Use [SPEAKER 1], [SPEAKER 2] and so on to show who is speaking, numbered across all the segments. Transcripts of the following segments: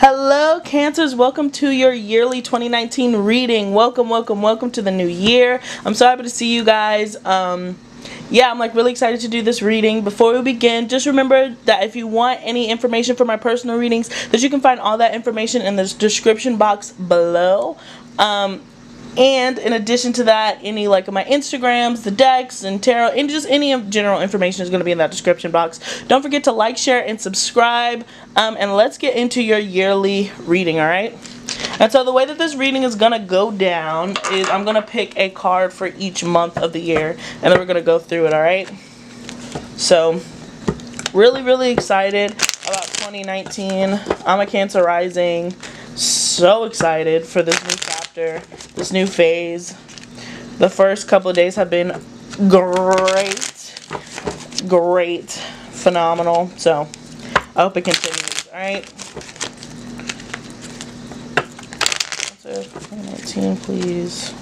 [SPEAKER 1] Hello Cancers, welcome to your yearly 2019 reading. Welcome to the new year. I'm so happy to see you guys. Yeah, I'm like really excited to do this reading. Before we begin, just remember that if you want any information for my personal readings, that you can find all that information in the description box below. And in addition to that, any like my Instagrams, the decks, and tarot, and just any general information is going to be in that description box. Don't forget to like, share, and subscribe. And let's get into your yearly reading, alright? And so the way that this reading is going to go down is I'm going to pick a card for each month of the year. And then we're going to go through it, alright? So, really excited about 2019. I'm a Cancer rising. So excited for this new chapter, this new phase. The first couple of days have been great, phenomenal. So I hope it continues. All right. 2019, please.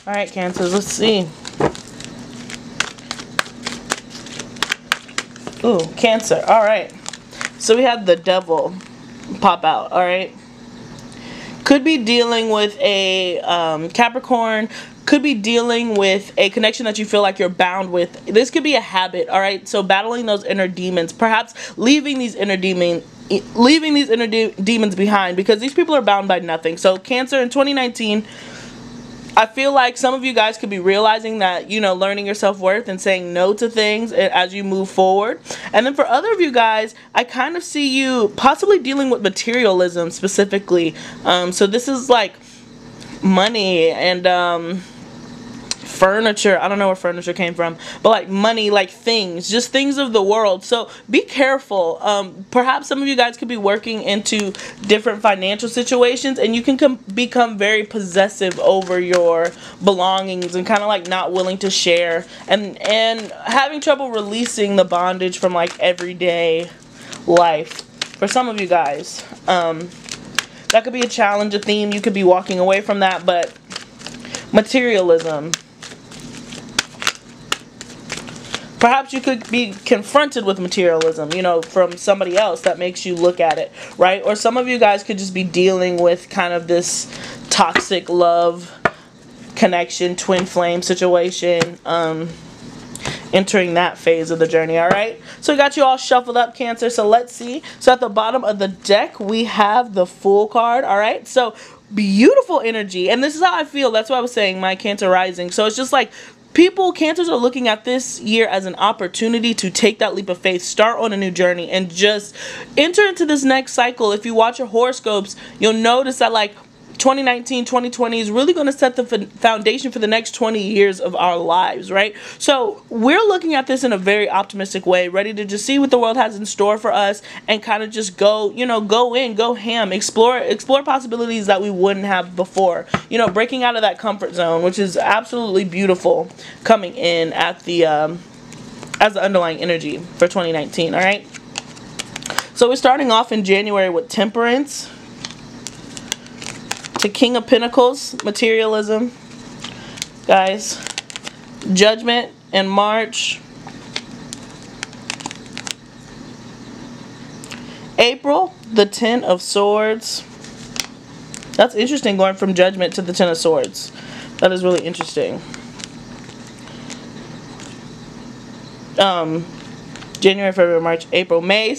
[SPEAKER 1] Alright, Cancers, let's see. Ooh, Cancer. Alright. So we have the Devil pop out, alright? Could be dealing with a Capricorn. Could be dealing with a connection that you feel like you're bound with. This could be a habit, alright? So battling those inner demons. Perhaps leaving these inner demons behind, because these people are bound by nothing. So Cancer in 2019, I feel like some of you guys could be realizing that, you know, learning your self-worth and saying no to things as you move forward. And then for other of you guys, I kind of see you possibly dealing with materialism specifically. So this is like money and furniture. I don't know where furniture came from, but like money, like things, just things of the world. So be careful. Perhaps some of you guys could be working into different financial situations, and you can become very possessive over your belongings and kind of like not willing to share, and having trouble releasing the bondage from like everyday life. For some of you guys, that could be a challenge, a theme. You could be walking away from that, but materialism. Perhaps you could be confronted with materialism, you know, from somebody else that makes you look at it, right? Or some of you guys could just be dealing with kind of this toxic love connection, twin flame situation, entering that phase of the journey, alright? So we got you all shuffled up, Cancer, so let's see. So at the bottom of the deck, we have the Fool card, alright? So beautiful energy, and this is how I feel. That's what I was saying, my Cancer rising. So it's just like Cancers are looking at this year as an opportunity to take that leap of faith, start on a new journey, and just enter into this next cycle. If you watch your horoscopes, you'll notice that like 2019, 2020 is really going to set the foundation for the next 20 years of our lives, right? So we're looking at this in a very optimistic way, ready to just see what the world has in store for us and kind of just go, you know, go ham, explore possibilities that we wouldn't have before. You know, breaking out of that comfort zone, which is absolutely beautiful, coming in at the as the underlying energy for 2019, all right? So we're starting off in January with Temperance to King of Pentacles, materialism, guys. Judgment in March. April, the Ten of Swords. That's interesting, going from Judgment to the Ten of Swords. That is really interesting. January, February, March, April, May,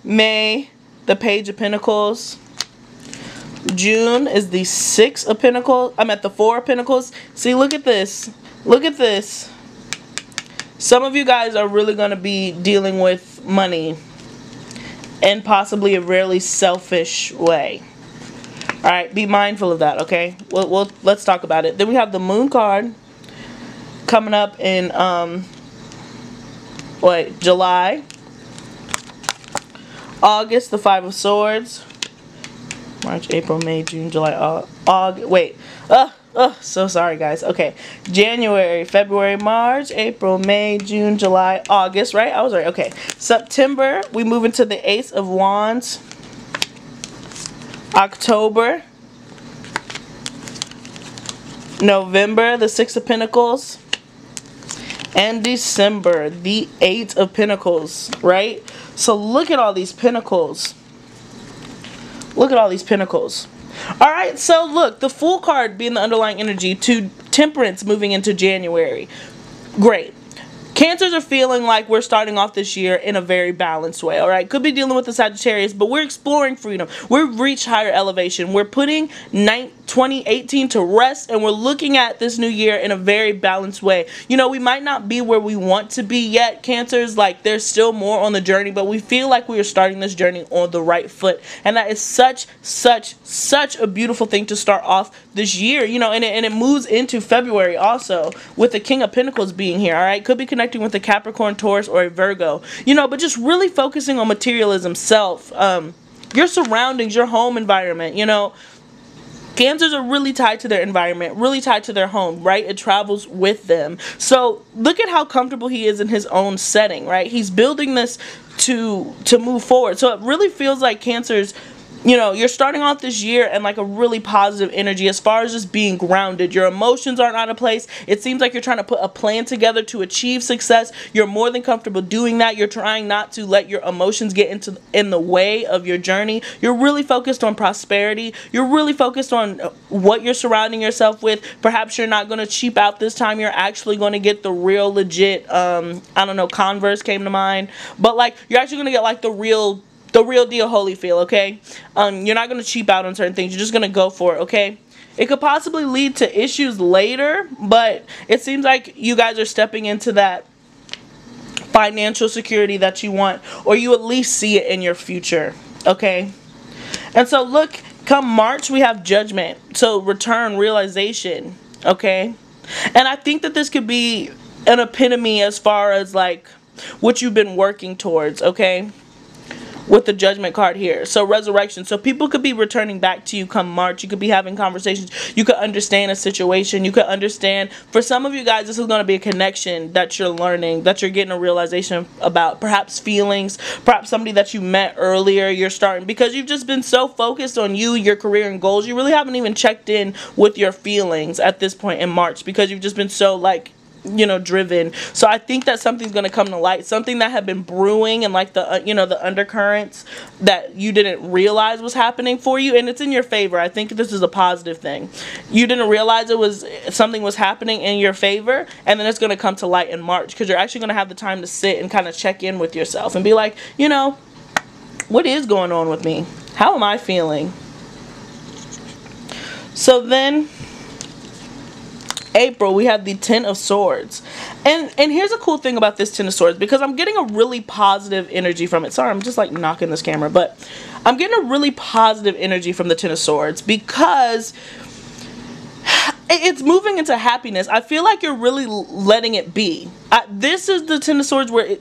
[SPEAKER 1] May, the Page of Pentacles. June is the Six of Pentacles. I'm at the Four of Pentacles. See, look at this. Look at this. Some of you guys are really going to be dealing with money in possibly a really selfish way. Alright, be mindful of that, okay? Let's talk about it. Then we have the Moon card coming up in July. August, the Five of Swords. March, April, May, June, July, August, so sorry guys. Okay, January, February, March, April, May, June, July, August, right? I was right. Okay, September, we move into the Ace of Wands. October, November, the Six of Pentacles. And December, the Eight of Pentacles, right? So look at all these pentacles. Look at all these pentacles. Alright, so look, the Fool card being the underlying energy to Temperance moving into January. Great. Cancers are feeling like we're starting off this year in a very balanced way, alright? Could be dealing with the Sagittarius, but we're exploring freedom. We've reached higher elevation. We're putting 2018 to rest, and we're looking at this new year in a very balanced way. You know, we might not be where we want to be yet, Cancers. Like, there's still more on the journey, but we feel like we are starting this journey on the right foot. And that is such a beautiful thing to start off this year, you know, and it moves into February also with the King of Pentacles being here, alright? Could be connecting with a Capricorn, Taurus, or a Virgo, you know, but just really focusing on materialism, self, your surroundings, your home environment, you know. Cancers are really tied to their environment, really tied to their home, right? It travels with them. So look at how comfortable he is in his own setting, right? He's building this to move forward. So it really feels like Cancers, you know, you're starting off this year in like a really positive energy as far as just being grounded. Your emotions aren't out of place. It seems like you're trying to put a plan together to achieve success. You're more than comfortable doing that. You're trying not to let your emotions get in the way of your journey. You're really focused on prosperity. You're really focused on what you're surrounding yourself with. Perhaps you're not going to cheap out this time. You're actually going to get the real legit, I don't know, Converse came to mind. But like, you're actually going to get like the real deal Holyfield, okay? You're not going to cheap out on certain things. You're just going to go for it, okay? It could possibly lead to issues later, but it seems like you guys are stepping into that financial security that you want, or you at least see it in your future, okay? And so look, come March, we have Judgment. So return, realization, okay? And I think that this could be an epitome as far as like what you've been working towards, okay? With the Judgment card here. So resurrection. So people could be returning back to you come March. You could be having conversations. You could understand a situation. You could understand. For some of you guys, this is going to be a connection that you're learning, that you're getting a realization about. Perhaps feelings. Perhaps somebody that you met earlier. You're starting. Because you've just been so focused on you, your career, and goals. You really haven't even checked in with your feelings at this point in March. Because you've just been so like, you know, driven. So I think that something's going to come to light, something that had been brewing and like the you know, the undercurrents that you didn't realize was happening for you, and it's in your favor. I think this is a positive thing. You didn't realize something was happening in your favor, and then it's going to come to light in March, because you're actually going to have the time to sit and kind of check in with yourself and be like, you know, what is going on with me? How am I feeling? So then April, we have the Ten of Swords. And here's a cool thing about this Ten of Swords, because I'm getting a really positive energy from it. Sorry, I'm just like knocking this camera, but I'm getting a really positive energy from the Ten of Swords, because it's moving into happiness. I feel like you're really letting it be. This is the Ten of Swords where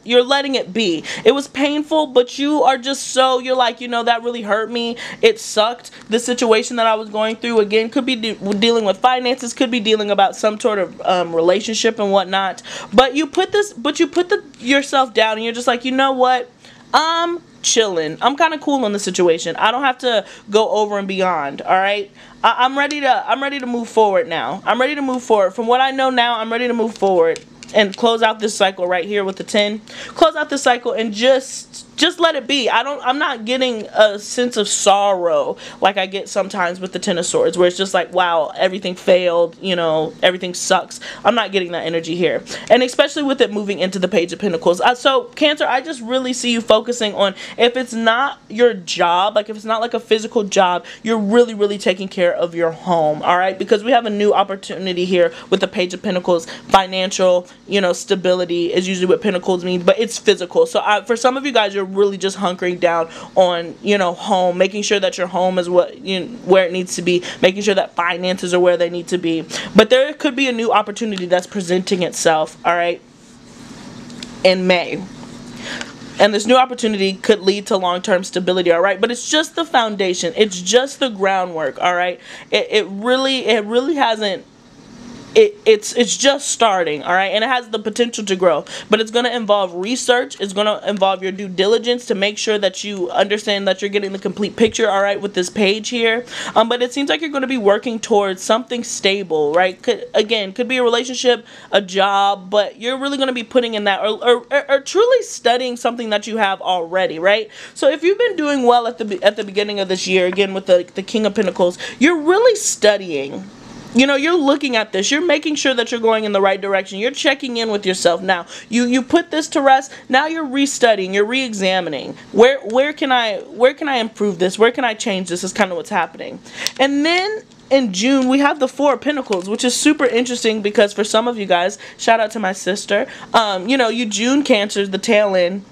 [SPEAKER 1] you're letting it be. It was painful, but you are just so, you're like, you know, that really hurt me. It sucked. The situation that I was going through, again, could be dealing with finances, could be dealing about some sort of relationship and whatnot. But you put yourself down, and you're just like, you know what? I'm chilling. I'm kind of cool in the situation. I don't have to go over and beyond. All right. I'm ready to move forward now. I'm ready to move forward. From what I know now, I'm ready to move forward and close out this cycle right here with the 10. Close out this cycle and just let it be. I'm not getting a sense of sorrow like I get sometimes with the Ten of Swords, where it's just like, wow, everything failed, you know, everything sucks. I'm not getting that energy here. And especially with it moving into the Page of Pentacles. So Cancer, I just really see you focusing on, if it's not your job, like if it's not like a physical job, you're really taking care of your home, all right? Because we have a new opportunity here with the Page of Pentacles. Financial, you know, stability is usually what Pentacles means, but it's physical. So for some of you guys, you're really just hunkering down on, you know, home, making sure that your home is where it needs to be, making sure that finances are where they need to be. But there could be a new opportunity that's presenting itself, all right, in May. And this new opportunity could lead to long-term stability, all right? But it's just the foundation. It's just the groundwork, all right? It really hasn't it's just starting, all right, and it has the potential to grow, but it's going to involve research. It's going to involve your due diligence to make sure that you understand that you're getting the complete picture, all right, with this page here. But it seems like you're going to be working towards something stable, right? Could be a relationship, a job, but you're really going to be putting in that, or truly studying something that you have already, right? So if you've been doing well at the beginning of this year, again with the King of Pentacles, you're really studying. You know, you're looking at this, you're making sure that you're going in the right direction, you're checking in with yourself. Now you put this to rest, now you're restudying, you're re-examining, where can I improve this, where can I change this, is kind of what's happening. And then in June we have the Four of Pentacles, which is super interesting because for some of you guys, shout out to my sister, you know, you June Cancers, the tail end,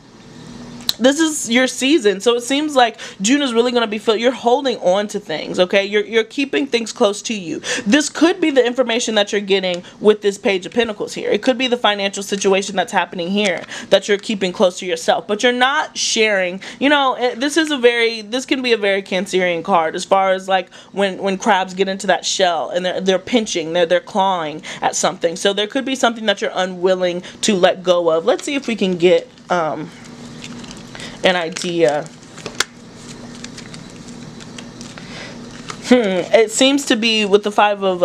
[SPEAKER 1] this is your season, so it seems like June is really going to be filled. You're holding on to things, okay? You're keeping things close to you. This could be the information that you're getting with this Page of Pentacles here. It could be the financial situation that's happening here that you're keeping close to yourself, but you're not sharing. You know, this can be a very Cancerian card as far as like when crabs get into that shell and they're pinching, they're clawing at something. So there could be something that you're unwilling to let go of. Let's see if we can get an idea. It seems to be with the Five of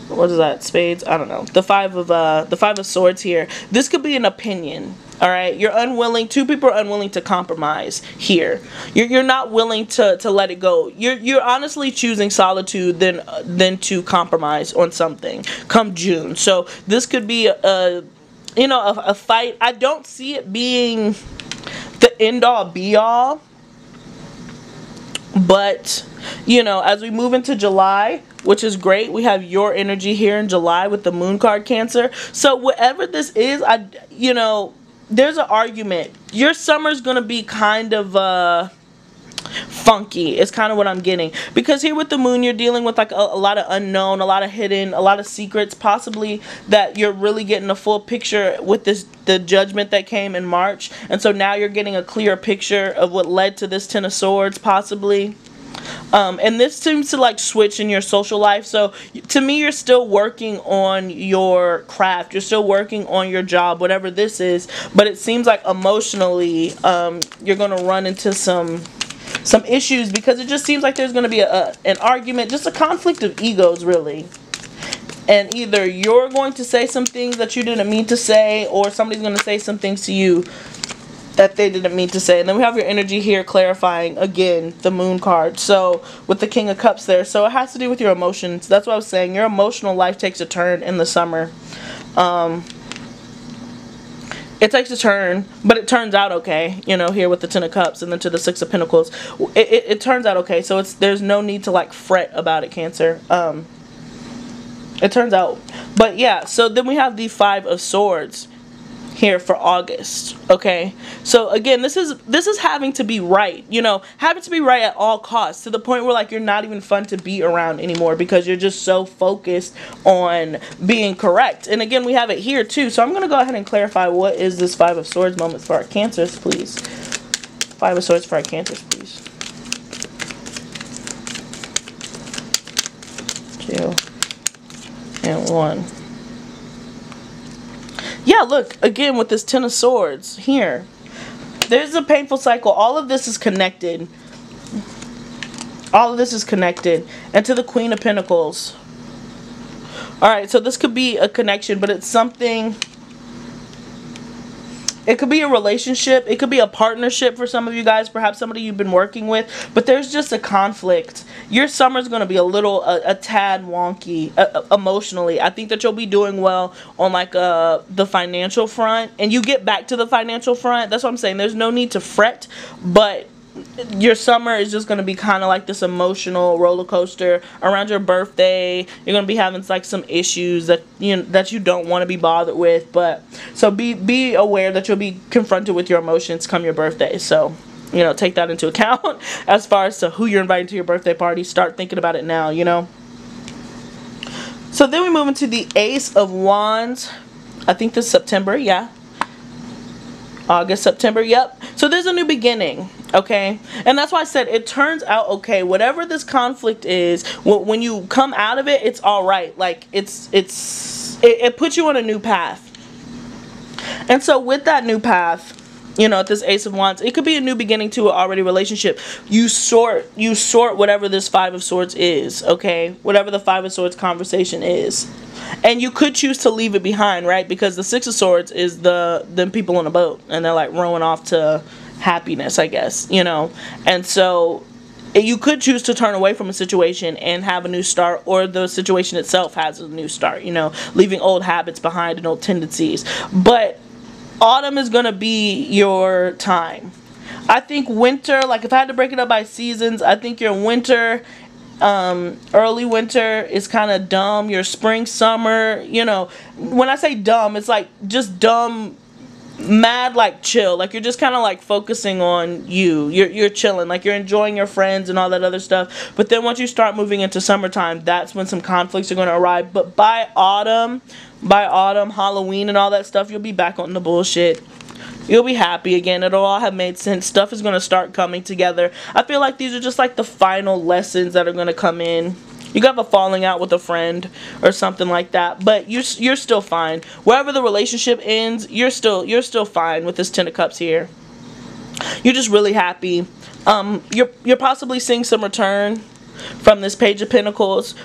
[SPEAKER 1] what is that, spades? I don't know. The Five of Swords here. This could be an opinion. All right, you're unwilling. Two people are unwilling to compromise here. You're not willing to let it go. You're honestly choosing solitude than to compromise on something come June. So this could be a fight. I don't see it being the end all be all, but you know, as we move into July, which is great, we have your energy here in July with the Moon card, Cancer. So whatever this is, there's an argument. Your summer's gonna be kind of funky, is kind of what I'm getting, because here with the Moon you're dealing with like a lot of unknown, a lot of hidden, a lot of secrets, possibly that you're really getting a full picture with the Judgment that came in March, and so now you're getting a clear picture of what led to this Ten of Swords possibly. And this seems to like switch in your social life. So to me, you're still working on your craft, you're still working on your job, whatever this is, but it seems like emotionally you're gonna run into some issues, because it just seems like there's going to be an argument, just a conflict of egos really, and either you're going to say some things that you didn't mean to say, or somebody's going to say some things to you that they didn't mean to say. And then we have your energy here clarifying again, the Moon card, so with the King of Cups there, so it has to do with your emotions. That's what I was saying, your emotional life takes a turn in the summer. It takes a turn, but it turns out okay, you know, here with the Ten of Cups and then to the Six of Pentacles. It turns out okay, so there's no need to like fret about it, Cancer. It turns out. But yeah, so then we have the Five of Swords here for August, okay? So again, this is having to be right, you know, having to be right at all costs, to the point where like you're not even fun to be around anymore because you're just so focused on being correct. And again, we have it here too, so I'm going to go ahead and clarify what is this Five of Swords moment for our Cancers, please. Five of Swords for our Cancers, please. 2 and 1. Yeah, look, again with this Ten of Swords here, there's a painful cycle. All of this is connected. All of this is connected. And to the Queen of Pentacles. Alright, so this could be a connection, but it's something. It could be a relationship. It could be a partnership for some of you guys. Perhaps somebody you've been working with. But there's just a conflict. Your summer's going to be a tad wonky emotionally. I think that you'll be doing well on like the financial front. And you get back to the financial front. That's what I'm saying. There's no need to fret. But your summer is just going to be kind of like this emotional roller coaster. Around your birthday, you're going to be having like some issues that you don't want to be bothered with. But so be aware that you'll be confronted with your emotions come your birthday. So you know, take that into account as far as to who you're inviting to your birthday party. Start thinking about it now, you know. So then we move into the Ace of Wands. I think this is September, yeah. August, September, yep. So there's a new beginning. Okay, and that's why I said it turns out okay. Whatever this conflict is, when you come out of it, it's all right. Like it puts you on a new path. And so with that new path, you know, at this Ace of Wands, it could be a new beginning to an already relationship. You sort whatever this Five of Swords is, okay? Whatever the Five of Swords conversation is. And you could choose to leave it behind, right? Because the Six of Swords is them people on a boat, and they're like rowing off to happiness, I guess, you know. And so you could choose to turn away from a situation and have a new start, or the situation itself has a new start, you know, leaving old habits behind and old tendencies. But autumn is going to be your time. I think winter, like if I had to break it up by seasons, I think your winter, early winter is kind of dumb. Your spring, summer, you know, when I say dumb, it's like just dumb, mad, like chill. Like you're just kind of like focusing on you're chilling, like you're enjoying your friends and all that other stuff. But then once you start moving into summertime, that's when some conflicts are going to arrive. But by autumn, Halloween and all that stuff, you'll be back on the bullshit. You'll be happy again. It'll all have made sense. Stuff is going to start coming together. I feel like these are just like the final lessons that are going to come in. You could have a falling out with a friend or something like that, but you're still fine. Wherever the relationship ends, you're still fine with this Ten of Cups here. You're just really happy. You're possibly seeing some return from this Page of Pentacles.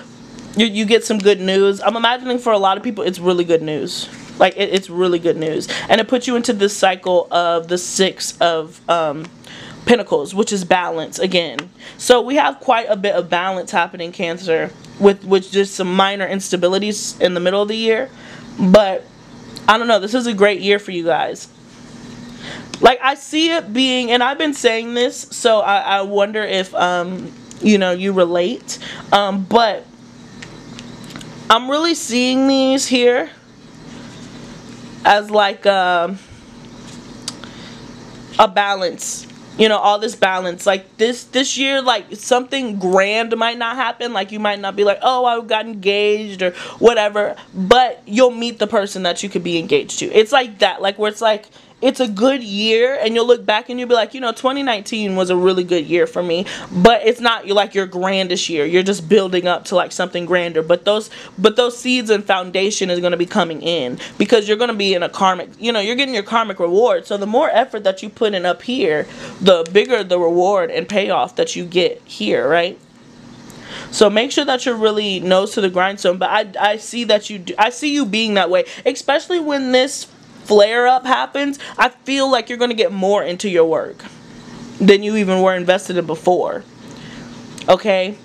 [SPEAKER 1] You get some good news. I'm imagining for a lot of people it's really good news. Like it's really good news, and it puts you into this cycle of the Six of Pentacles, which is balance again. So we have quite a bit of balance happening, Cancer, with just some minor instabilities in the middle of the year. But I don't know, this is a great year for you guys. Like I see it being, and I've been saying this, so I wonder if you know, you relate, but I'm really seeing these here as like a balance. You know, all this balance. Like this year, like something grand might not happen. Like you might not be like, oh, I got engaged or whatever. But you'll meet the person that you could be engaged to. It's like that. Like where it's like, it's a good year, and you'll look back and you'll be like, you know, 2019 was a really good year for me, but it's not like your grandest year. You're just building up to like something grander. But those seeds and foundation is going to be coming in, because you're going to be in a karmic, you know, you're getting your karmic reward. So the more effort that you put in up here, the bigger the reward and payoff that you get here, right? So make sure that you're really nose to the grindstone. But I see that I see you being that way, especially when this flare up happens. I feel like you're going to get more into your work than you even were invested in before. Okay?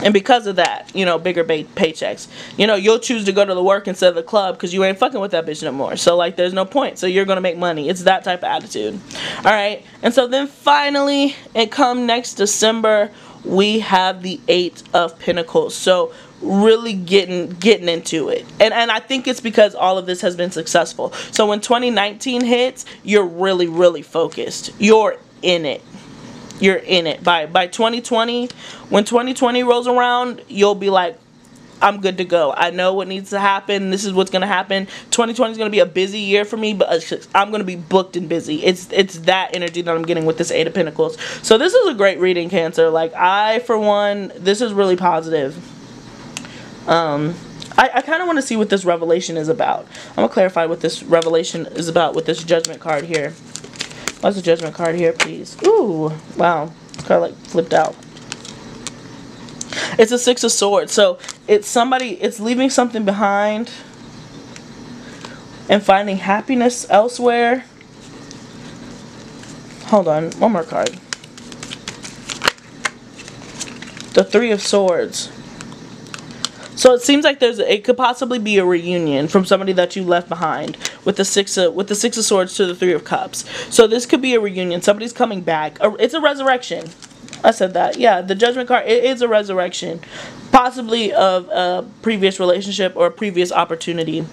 [SPEAKER 1] And because of that, you know, bigger paychecks. You know, you'll choose to go to the work instead of the club because you ain't fucking with that bitch no more. So, like, there's no point. So, you're going to make money. It's that type of attitude. Alright? And so, then finally, and come next December, we have the Eight of Pentacles. So, really getting into it, and I think it's because all of this has been successful. So when 2019 hits, you're really focused. You're in it. By 2020, when 2020 rolls around, you'll be like, I'm good to go. I know what needs to happen. This is what's going to happen. 2020 is going to be a busy year for me, but I'm going to be booked and busy. It's that energy that I'm getting with this Eight of Pentacles. So this is a great reading, Cancer. Like, I, for one, this is really positive. I kind of want to see what this revelation is about. I'm going to clarify what this revelation is about with this Judgment card here. What's the Judgment card here, please? Ooh, wow. Kind of like flipped out. It's a Six of Swords. So it's leaving something behind and finding happiness elsewhere. Hold on, one more card. The Three of Swords. So it seems like it could possibly be a reunion from somebody that you left behind with the Six of Swords to the Three of Cups. So this could be a reunion. Somebody's coming back. It's a resurrection. I said that. Yeah, the Judgment card, it is a resurrection. Possibly of a previous relationship or a previous opportunity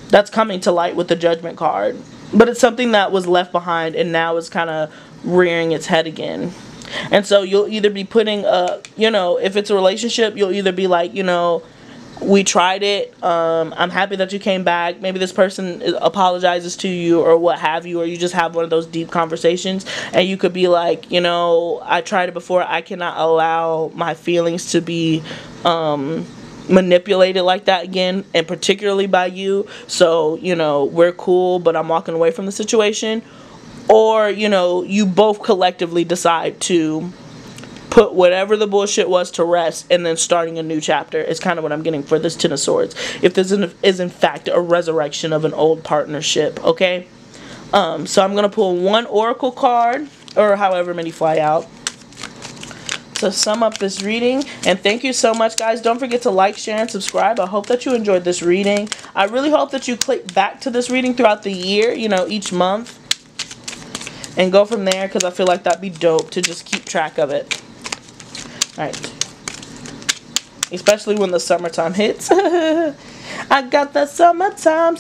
[SPEAKER 1] that's coming to light with the Judgment card. But it's something that was left behind and now is kind of rearing its head again. And so you'll either be putting you know, if it's a relationship, you'll either be like, you know, we tried it. I'm happy that you came back. Maybe this person apologizes to you or what have you, or you just have one of those deep conversations and you could be like, you know, I tried it before. I cannot allow my feelings to be manipulated like that again, and particularly by you. So, you know, we're cool, but I'm walking away from the situation. Or, you know, you both collectively decide to put whatever the bullshit was to rest and then starting a new chapter is kind of what I'm getting for this Ten of Swords. If this is in fact a resurrection of an old partnership, okay? So I'm going to pull one oracle card, or however many fly out, to sum up this reading. And thank you so much, guys. Don't forget to like, share, and subscribe. I hope that you enjoyed this reading. I really hope that you click back to this reading throughout the year, you know, each month, and go from there, because I feel like that'd be dope to just keep track of it. Alright. Especially when the summertime hits. I got that summertime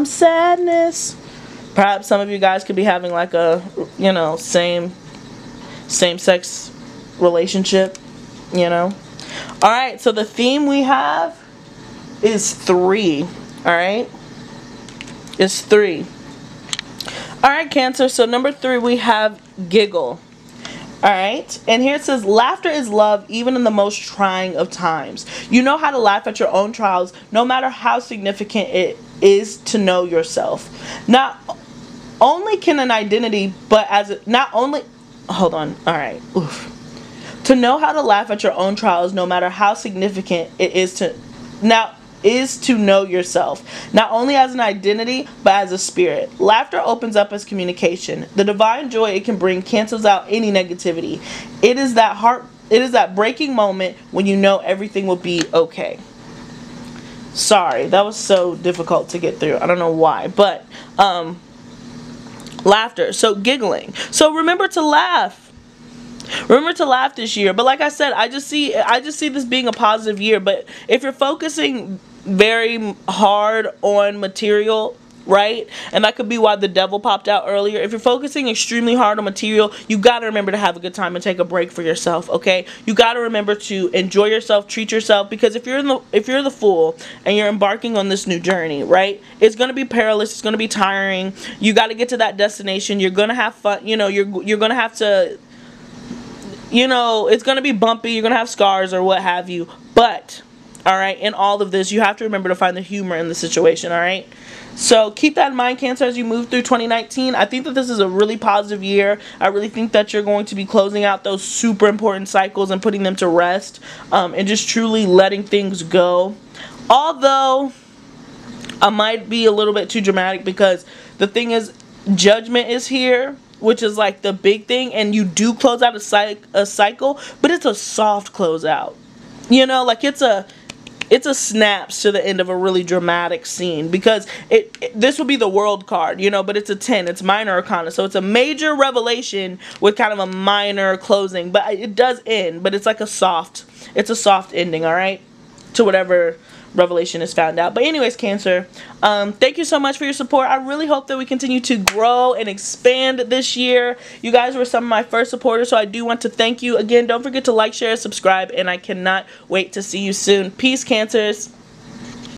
[SPEAKER 1] sadness. Perhaps some of you guys could be having like a, you know, same-sex relationship, you know. Alright, so the theme we have is 3. Alright? It's 3. Alright, Cancer, so number 3 we have giggle. Alright, and here it says, laughter is love even in the most trying of times. You know how to laugh at your own trials, no matter how significant it is to know yourself. Not only can an identity, but as a, not only, hold on, alright, to know how to laugh at your own trials, no matter how significant it is to, to know yourself, not only as an identity, but as a spirit. Laughter opens up as communication. The divine joy it can bring cancels out any negativity. It is that breaking moment when you know everything will be okay. Sorry, that was so difficult to get through. I don't know why, but laughter. So giggling. So remember to laugh. Remember to laugh this year. But like I said, I just see this being a positive year. But if you're focusing very hard on material, right? And that could be why the devil popped out earlier. If you're focusing extremely hard on material, you got to remember to have a good time and take a break for yourself, okay? You got to remember to enjoy yourself, treat yourself, because if you're the fool and you're embarking on this new journey, right? It's going to be perilous, it's going to be tiring. You got to get to that destination. You're going to have fun, you know, you're going to have to, you know, it's going to be bumpy, you're going to have scars or what have you, but alright, in all of this, you have to remember to find the humor in the situation, alright? So keep that in mind, Cancer, as you move through 2019. I think that this is a really positive year. I really think that you're going to be closing out those super important cycles and putting them to rest, and just truly letting things go. Although, I might be a little bit too dramatic, because the thing is, judgment is here, which is like the big thing, and you do close out a cycle, but it's a soft closeout. You know, like it's a snaps to the end of a really dramatic scene, because this would be the World card, you know, but it's a 10, it's minor arcana, so it's a major revelation with kind of a minor closing, but it does end, but it's like a soft ending, alright, to whatever revelation is found out. But anyways, Cancer, thank you so much for your support. I really hope that we continue to grow and expand this year. You guys were some of my first supporters, so I do want to thank you. Again, don't forget to like, share, subscribe, and I cannot wait to see you soon. Peace, Cancers.